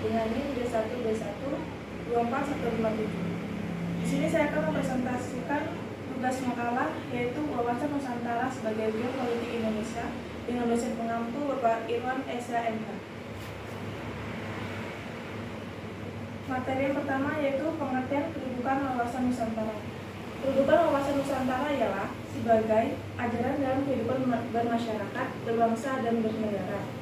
dengan NIM D1B1 24157. Di sini saya akan mempresentasikan tugas makalah, yaitu wawasan Nusantara sebagai geopolitik Indonesia dengan dosen pengampu Bapak Irwan Esa MH. Materi yang pertama yaitu pengertian kedudukan wawasan Nusantara. Kedudukan wawasan Nusantara ialah sebagai ajaran dalam kehidupan bermasyarakat, berbangsa, dan bernegara.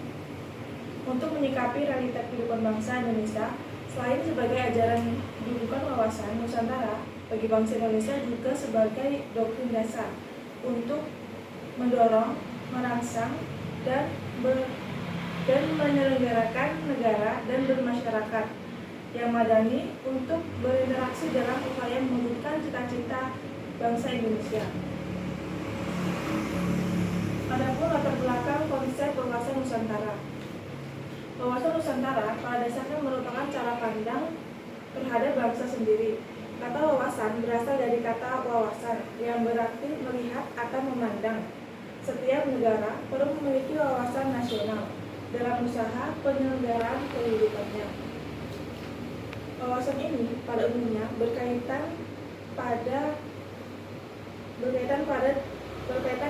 Untuk menyikapi realitas kehidupan bangsa Indonesia, selain sebagai ajaran kedudukan wawasan Nusantara bagi bangsa Indonesia juga sebagai doktrin dasar untuk mendorong, merangsang, dan menyelenggarakan negara dan bermasyarakat yang madani untuk berinteraksi dalam upaya mewujudkan cita-cita bangsa Indonesia. Adapun latar belakang konsep wawasan Nusantara. Wawasan Nusantara pada dasarnya merupakan cara pandang terhadap bangsa sendiri. Kata wawasan berasal dari kata wawasan yang berarti melihat atau memandang. Setiap negara perlu memiliki wawasan nasional dalam usaha penyelenggaraan kehidupannya. Wawasan ini pada umumnya berkaitan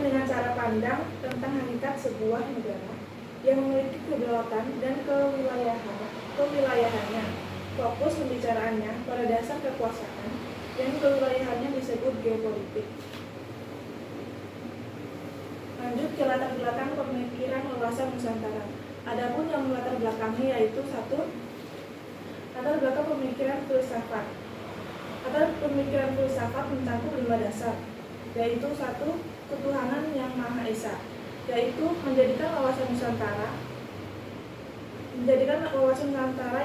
dengan cara pandang tentang hakikat sebuah negara yang memiliki kedaulatan dan kewilayahannya. Fokus pembicaraannya pada dasar kekuasaan dan kewilayahannya disebut geopolitik. Lanjut ke latar belakang pemikiran wawasan Nusantara. Adapun yang melatar belakangnya yaitu satu, latar belakang pemikiran filsafat. Latar pemikiran filsafat mencakup 5 dasar, yaitu satu, ketuhanan yang Maha Esa, yaitu menjadikan wawasan Nusantara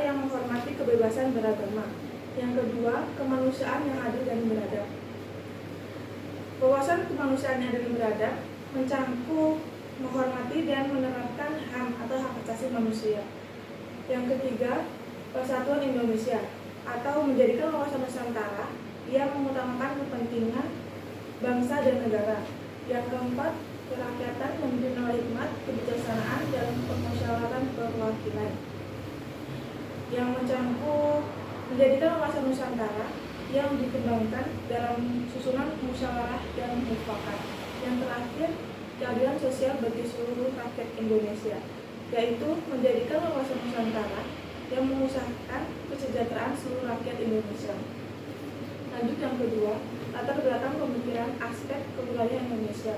yang menghormati kebebasan beragama. Yang kedua, kemanusiaan yang adil dan beradab. Wawasan kemanusiaan yang adil dan beradab mencakup menghormati dan menerapkan HAM atau hak asasi manusia. Yang ketiga, persatuan Indonesia atau menjadikan wawasan Nusantara yang mengutamakan kepentingan bangsa dan negara. Yang keempat, kerakyatan yang dipimpin oleh hikmat, kebijaksanaan dalam permusyawaratan perwakilan. Yang mencakup menjadikan wawasan Nusantara yang dikembangkan dalam susunan musyawarah dan mufakat. Yang terakhir, keadilan sosial bagi seluruh rakyat Indonesia, yaitu menjadikan wawasan Nusantara yang mengusahakan kesejahteraan seluruh rakyat Indonesia. Lanjut yang kedua, latar belakang pemikiran aspek kewilayahan Indonesia.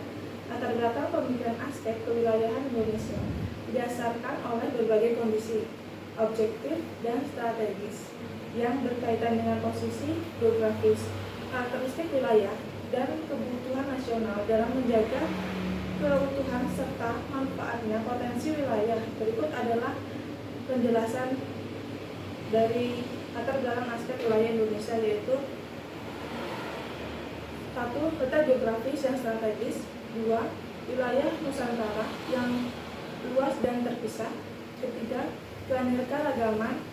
Latar belakang pemikiran aspek kewilayahan Indonesia didasarkan oleh berbagai kondisi objektif dan strategis yang berkaitan dengan posisi geografis, karakteristik wilayah, dan kebutuhan nasional dalam menjaga keutuhan serta manfaatnya potensi wilayah. Berikut adalah penjelasan dari latar belakang aspek wilayah Indonesia, yaitu 1. Peta geografis yang strategis. 2. Wilayah Nusantara yang luas dan terpisah. 3. Keanekaragaman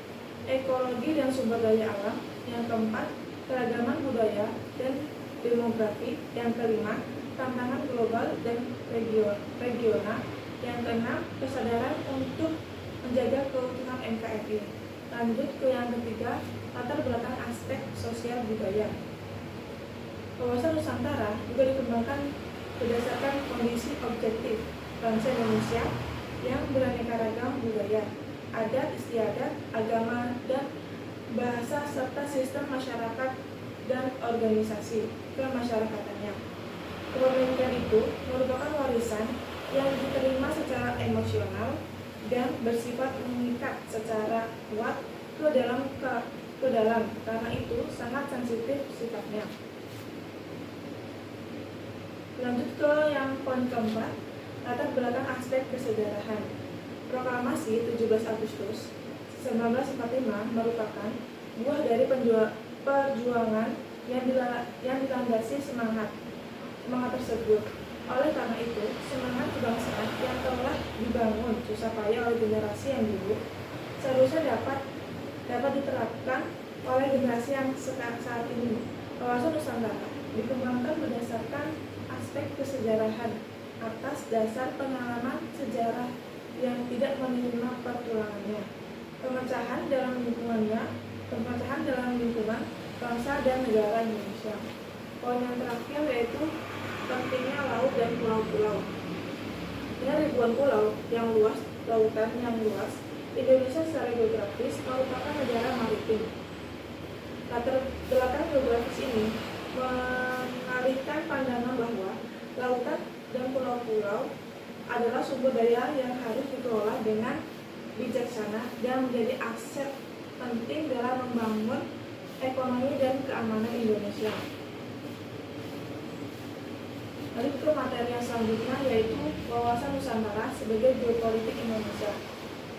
ekologi dan sumber daya alam. Yang keempat, keragaman budaya dan demografi. Yang kelima, tantangan global dan regional. Yang keenam, kesadaran untuk menjaga keutuhan NKRI. Lanjut ke yang ketiga, latar belakang aspek sosial budaya. Wawasan Nusantara juga dikembangkan berdasarkan kondisi objektif bangsa Indonesia yang beraneka ragam budaya, adat istiadat, agama, dan bahasa serta sistem masyarakat dan organisasi kemasyarakatannya. Kepemilikan itu merupakan warisan yang diterima secara emosional dan bersifat mengikat secara kuat ke dalam, karena itu sangat sensitif sifatnya. Lanjut ke yang poin keempat, latar belakang aspek kesejarahan. Proklamasi 17 Agustus 1945 merupakan buah dari perjuangan yang dilandasi semangat tersebut. Oleh karena itu, semangat kebangsaan yang telah dibangun susah payah oleh generasi yang dulu seharusnya dapat diterapkan oleh generasi yang saat ini. Wawasan Nusantara dikembangkan berdasarkan aspek kesejarahan atas dasar pengalaman sejarah yang tidak menerima pertulangannya. pemecahan dalam lingkungan bangsa dan negara Indonesia. Poin yang terakhir yaitu pentingnya laut dan pulau-pulau. Dengan ribuan pulau yang luas, lautan yang luas, Indonesia secara geografis merupakan negara maritim. Latar belakang geografis ini mengalihkan pandangan bahwa lautan dan pulau-pulau adalah sumber daya yang harus dikelola dengan bijaksana dan menjadi aset penting dalam membangun ekonomi dan keamanan Indonesia. Lalu ke materi yang selanjutnya yaitu wawasan Nusantara sebagai geopolitik Indonesia.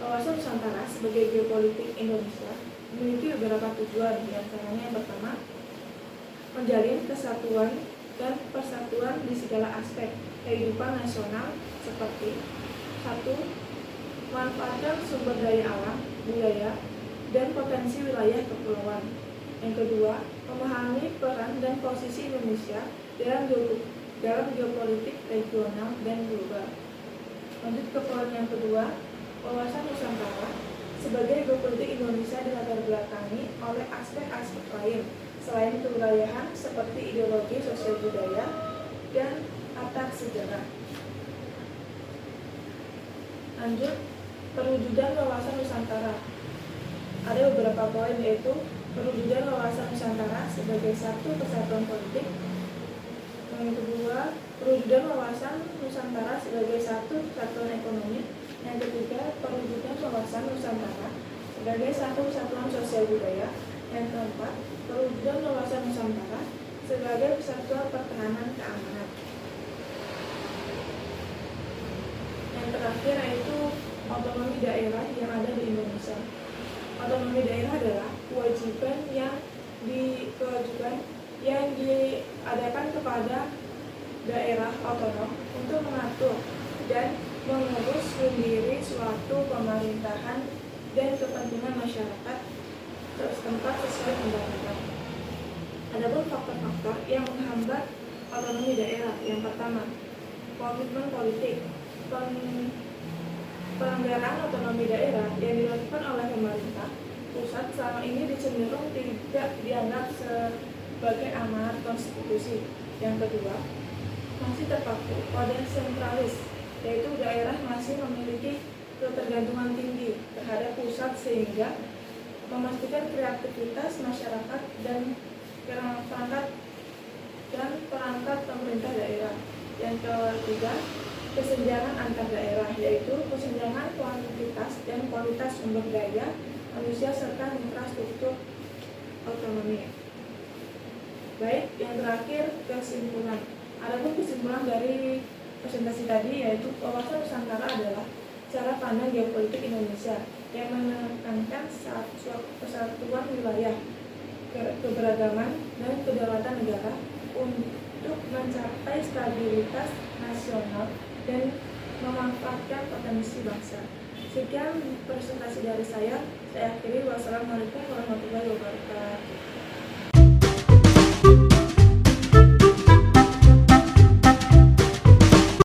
Wawasan Nusantara sebagai geopolitik Indonesia memiliki beberapa tujuan, di antaranya yang pertama, menjalin kesatuan dan persatuan di segala aspek kehidupan nasional seperti 1. Manfaatkan sumber daya alam, budaya, dan potensi wilayah kepulauan. Yang kedua, memahami peran dan posisi Indonesia dalam geopolitik regional dan global. Lanjut ke poin yang kedua, wawasan Nusantara sebagai geopolitik Indonesia dilatar belakangi oleh aspek-aspek lain selain kewilayahan seperti ideologi sosial budaya dan latar sejarah. Lanjut, perwujudan wawasan Nusantara. Ada beberapa poin yaitu perwujudan wawasan Nusantara sebagai satu kesatuan politik. Yang kedua, perwujudan wawasan Nusantara sebagai satu kesatuan ekonomi. Yang ketiga, perwujudan wawasan Nusantara sebagai satu kesatuan sosial budaya. Yang keempat, perwujudan wawasan Nusantara sebagai kesatuan pertahanan keamanan. Yang terakhir yaitu otonomi daerah yang ada di Indonesia. Otonomi daerah adalah kewajiban yang diadakan kepada daerah otonom untuk mengatur dan mengurus sendiri suatu pemerintahan dan kepentingan masyarakat setempat sesuai undang-undang. Adapun faktor-faktor yang menghambat otonomi daerah, yang pertama, komitmen politik. Pelanggaran otonomi daerah yang dilakukan oleh pemerintah pusat selama ini cenderung tidak dianggap sebagai amanat konstitusi. Yang kedua, masih terpaku pada sentralis, yaitu daerah masih memiliki ketergantungan tinggi terhadap pusat sehingga memastikan kreativitas masyarakat dan perangkat pemerintah daerah. Yang ketiga, kesenjangan antar daerah, yaitu kesenjangan kuantitas dan kualitas sumber daya manusia serta infrastruktur otonomi. Baik, yang terakhir kesimpulan. Adapun kesimpulan dari presentasi tadi yaitu wawasan Nusantara adalah cara pandang geopolitik Indonesia yang menekankan persatuan wilayah, keberagaman, dan kedaulatan negara untuk mencapai stabilitas nasional dan memanfaatkan potensi bangsa. Sekian presentasi dari saya akhiri. Wassalamualaikum warahmatullahi wabarakatuh.